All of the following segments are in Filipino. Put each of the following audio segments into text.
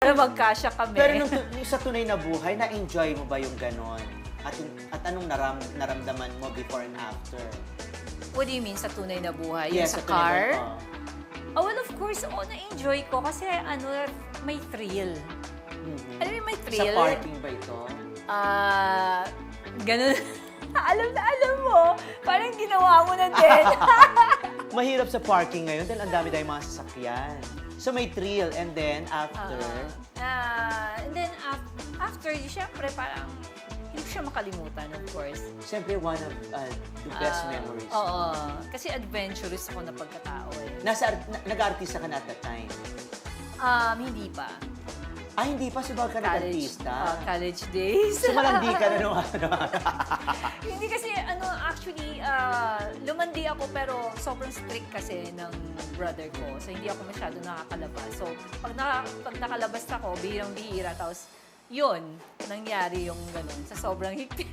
Para magkasya kami. Pero nung sa tunay na buhay, na-enjoy mo ba yung ganon? At anong naramdaman mo before and after? What do you mean sa tunay na buhay? Yes, Yung sa tunay na- car? oh. Oh, well, of course, na-enjoy ko kasi may thrill. Mhm. Alam mo yung may Sa thrill? parking ba ito? Ganun. alam mo, parang ginawa mo na din. Mahirap sa parking ngayon dahil ang dami tayong mga sasakyan. So may thrill and then after, And then, after, syempre, parang hindi ko siya makalimutan, of course. siyempre one of the best memories. Oo. Kasi adventurous ako na pagkatao eh. Nag-artista ka na at that time? Hindi pa. Hindi pa, subag ka nag-artista? College days. So malandi ka na nung ano? Hindi kasi, actually, lumandi ako pero sobrang strict kasi ng brother ko. So, hindi ako masyado nakakalabas. So, pag nakalabas ako, bihirang-bihira, tapos, yun, nangyari yung ganun, sa sobrang higpit.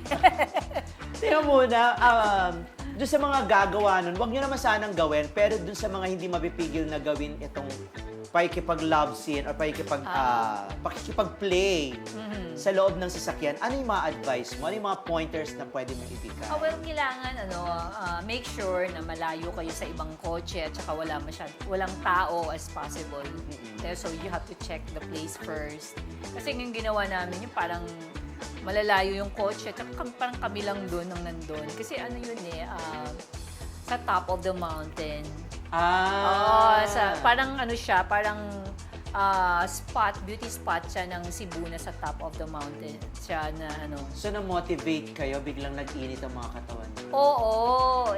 Tingnan muna, doon sa mga gagawa nun, huwag nyo naman sanang gawin, pero doon sa mga hindi mapipigil na gawin itong pakikipag-love scene or pakikipag-play sa loob ng sasakyan, ano yung mga advice mo? Ano yung mga pointers na pwede mong ibigay? Well, kailangan, make sure na malayo kayo sa ibang kotse at saka walang tao as possible. So, you have to check the place first. Kasi yung ginawa namin, yung parang malalayo yung kotse, at parang kami lang doon nang nandun. Kasi sa top of the mountain. Parang beauty spot siya ng Cebu na sa top of the mountain. Siya na So, na-motivate kayo, biglang nag-init ang mga katawan niyo? Oo,